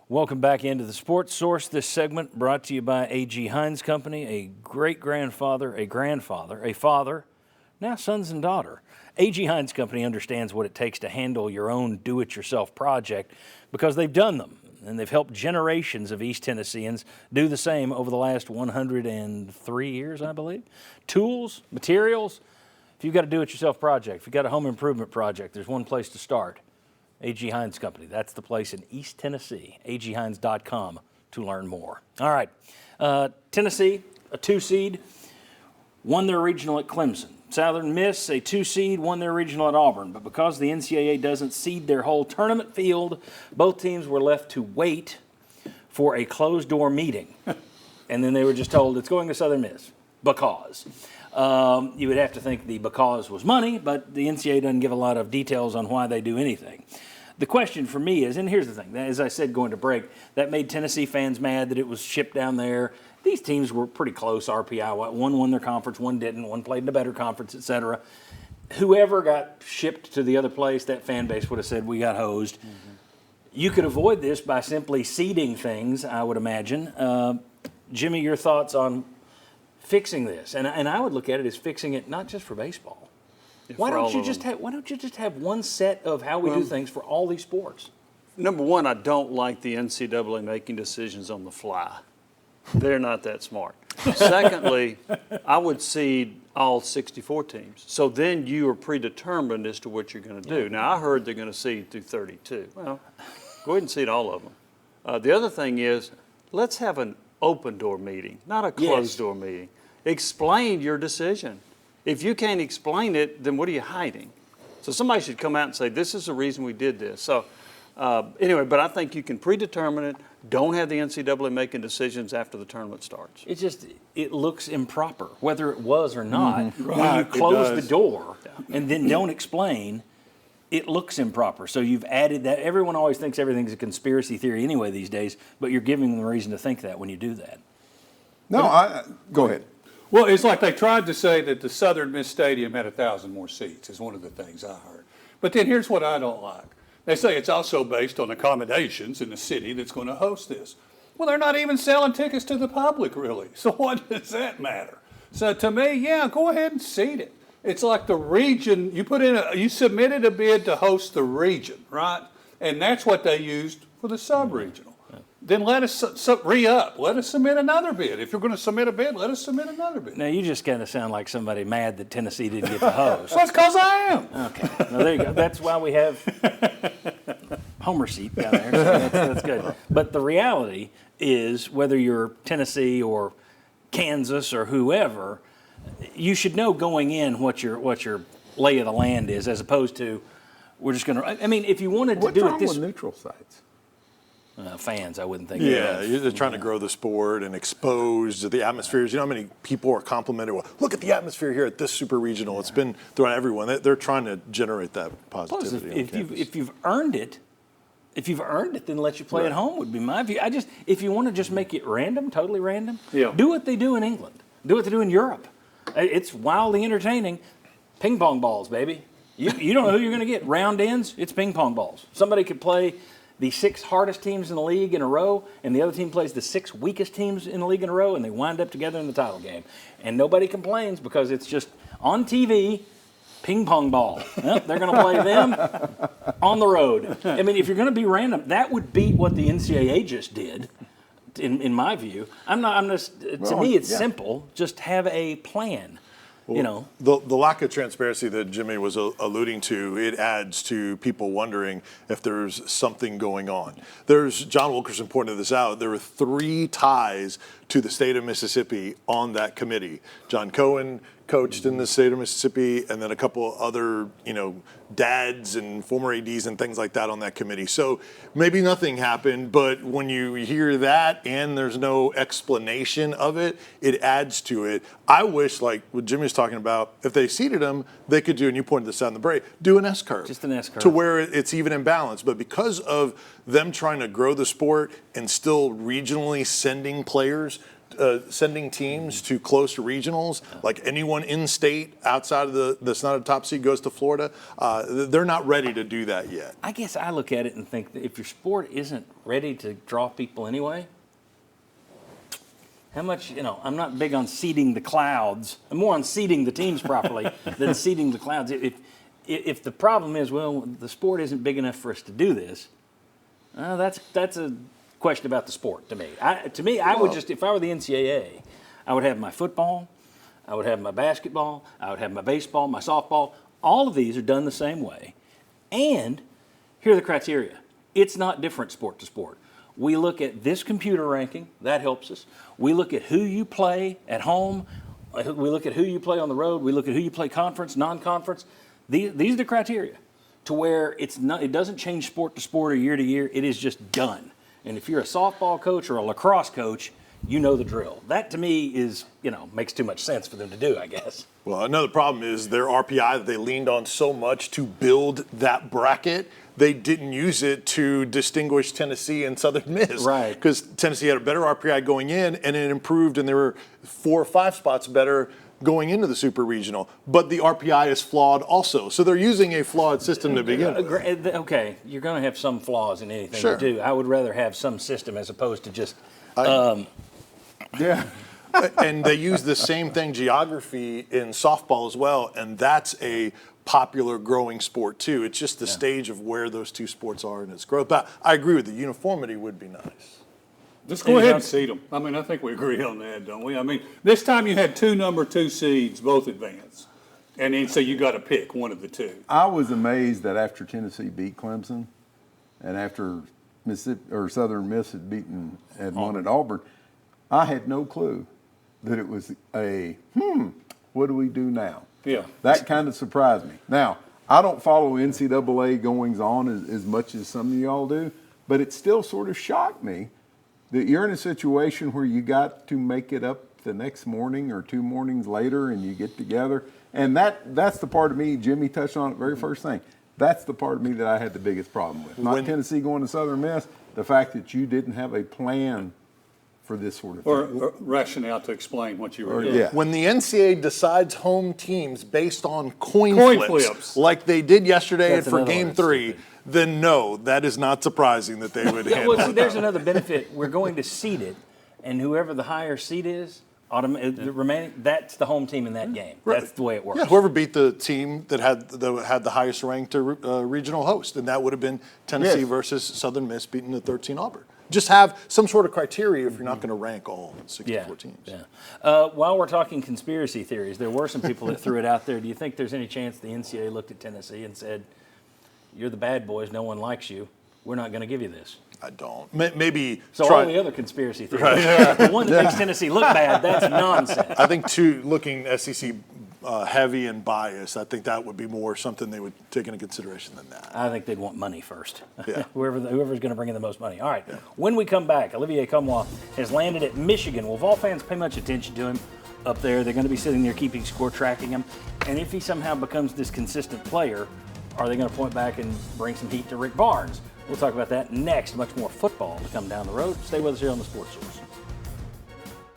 Welcome back into the Sports Source. This segment brought to you by A.G. Hines Company, a great-grandfather, a grandfather, a father, now sons and daughter. A.G. Hines Company understands what it takes to handle your own do-it-yourself project because they've done them, and they've helped generations of East Tennesseans do the same over the last 103 years, I believe. Tools, materials. If you've got a do-it-yourself project, if you've got a home improvement project, there's one place to start. A.G. Hines Company. That's the place in East Tennessee. aghines.com to learn more. All right. Tennessee, a 2-seed, won their regional at Clemson. Southern Miss, a 2-seed, won their regional at Auburn. But because the NCAA doesn't seed their whole tournament field, both teams were left to wait for a closed-door meeting. And then they were just told it's going to Southern Miss because. You would have to think the because was money, but the NCAA doesn't give a lot of details on why they do anything. The question for me is, and here's the thing, as I said going to break, that made Tennessee fans mad that it was shipped down there. These teams were pretty close, RPI. One won their conference, one didn't, one played in a better conference, et cetera. Whoever got shipped to the other place, that fan base would have said, we got hosed. Mm-hmm. You could avoid this by simply seeding things, I would imagine. Jimmy, your thoughts on fixing this? And I would look at it as fixing it not just for baseball. Why don't you just have one set of how we do things for all these sports? Number one, I don't like the NCAA making decisions on the fly. They're not that smart. Secondly, I would seed all 64 teams. So then you are predetermined as to what you're going to do. Now, I heard they're going to seed through 32. Well, go ahead and seed all of them. The other thing is, let's have an open-door meeting, not a closed-door meeting. Explain your decision. If you can't explain it, then what are you hiding? So somebody should come out and say, this is the reason we did this. So anyway, but I think you can predetermine it. Don't have the NCAA making decisions after the tournament starts. It looks improper, whether it was or not. Mm-hmm. When you close the door and then don't explain, it looks improper. So you've added that. Everyone always thinks everything's a conspiracy theory anyway these days, but you're giving them a reason to think that when you do that. No, go ahead. Well, it's like they tried to say that the Southern Miss Stadium had 1,000 more seats is one of the things I heard. But then here's what I don't like. They say it's also based on accommodations in the city that's going to host this. Well, they're not even selling tickets to the public, really. So what does that matter? So to me, yeah, go ahead and seat it. It's like the region, you submitted a bid to host the region, right? And that's what they used for the sub-regional. Then let us re-up. Let us submit another bid. If you're going to submit a bid, let us submit another bid. Now, you just kind of sound like somebody mad that Tennessee didn't get the host. Well, that's because I am. Okay. Well, there you go. That's why we have Homer seat down there. So that's good. But the reality is, whether you're Tennessee or Kansas or whoever, you should know going in what your lay of the land is, as opposed to we're just going to. I mean, if you wanted to do it this. What's wrong with neutral sites? Fans, I wouldn't think. Yeah, you're trying to grow the sport and expose the atmospheres. You know how many people are complimented? Well, look at the atmosphere here at this super regional. Yeah. It's been throughout everyone. They're trying to generate that positivity. Plus, if you've earned it, then let you play at home would be my view. If you want to just make it random, totally random, do what they do in England. Do what they do in Europe. It's wildly entertaining. Ping pong balls, baby. You don't know who you're going to get. Round ends, it's ping pong balls. Somebody could play the 6 hardest teams in the league in a row, and the other team plays the 6 weakest teams in the league in a row, and they wind up together in the title game. And nobody complains because it's just on TV, ping pong ball. Well, they're going to play them on the road. I mean, if you're going to be random, that would beat what the NCAA just did, in my view. To me, it's simple. Just have a plan. Well, the lack of transparency that Jimmy was alluding to, it adds to people wondering if there's something going on. John Wilkerson pointed this out. There were 3 ties to the state of Mississippi on that committee. John Cohen coached in the state of Mississippi, and then a couple other, dads and former ADs and things like that on that committee. So maybe nothing happened, but when you hear that and there's no explanation of it, it adds to it. I wish, like what Jimmy was talking about, if they seated him, they could do, and you pointed this out in the break, do an S-curve. Just an S-curve. To where it's even in balance. But because of them trying to grow the sport and still regionally sending players sending teams to close to regionals, like anyone in state outside of that's not a top seed goes to Florida. They're not ready to do that yet. I guess I look at it and think that if your sport isn't ready to draw people anyway, how much, I'm not big on seeding the clouds. I'm more on seeding the teams properly than seeding the clouds. If the problem is, well, the sport isn't big enough for us to do this, that's a question about the sport to me. I would just, if I were the NCAA, I would have my football, I would have my basketball, I would have my baseball, my softball. All of these are done the same way. And here are the criteria. It's not different sport to sport. We look at this computer ranking, that helps us. We look at who you play at home. We look at who you play on the road. We look at who you play conference, non-conference. These are the criteria to where it doesn't change sport to sport or year to year. It is just done. And if you're a softball coach or a lacrosse coach, you know the drill. That to me is, makes too much sense for them to do, I guess. Well, another problem is their RPI that they leaned on so much to build that bracket, they didn't use it to distinguish Tennessee and Southern Miss. Right. Because Tennessee had a better RPI going in, and it improved, and there were 4 or 5 spots better going into the Super Regional. But the RPI is flawed also. So they're using a flawed system to begin with. Okay, you're going to have some flaws in anything Sure. you do. I would rather have some system as opposed to just Yeah. And they use the same thing, geography, in softball as well, and that's a popular growing sport too. It's just the stage of where those two sports are in its growth. But I agree with you, uniformity would be nice. Just go ahead and seed them. I mean, I think we agree on that, don't we? I mean, this time you had 2 number 2 seeds, both advance. And then so you got to pick one of the two. I was amazed that after Tennessee beat Clemson and after Mississippi or Southern Miss had won at Auburn, I had no clue that it was what do we do now? Yeah. That kind of surprised me. Now, I don't follow NCAA goings on as much as some of y'all do, but it still sort of shocked me that you're in a situation where you got to make it up the next morning or 2 mornings later and you get together. And that's the part of me, Jimmy touched on it very first thing. That's the part of me that I had the biggest problem with. Not Tennessee going to Southern Miss, the fact that you didn't have a plan for this sort of thing. Or rationale to explain what you were doing. Yeah. When the NCAA decides home teams based on coin flips. flips, like they did yesterday That's for another Game one, 3, stupid. then no, that is not surprising that they would handle Well, see, it. there's another benefit. We're going to seed it, and whoever the higher seed is, the remaining, that's the home team in that game. Right. That's the way it works. Yeah, whoever beat the team that had the highest ranked regional host, and that would have been Tennessee versus Southern Miss beating the 13 Auburn. Just have some sort of criteria if you're not going to rank all 64 teams. Yeah. While we're talking conspiracy theories, there were some people that threw it out there. Do you think there's any chance the NCAA looked at Tennessee and said, "You're the bad boys. No one likes you. We're not going to give you this"? I don't. Maybe So all the other conspiracy theories, the one that makes Tennessee look bad, that's nonsense. I think looking SEC heavy and biased, I think that would be more something they would take into consideration than that. I think they'd want money first. Yeah. Whoever's going to bring in the most money. All right. Yeah. When we come back, Olivier Cumlois has landed at Michigan. Will Vol fans pay much attention to him up there? They're going to be sitting there keeping score, tracking him. And if he somehow becomes this consistent player, are they going to point back and bring some heat to Rick Barnes? We'll talk about that next. Much more football to come down the road. Stay with us here on the Sports Source.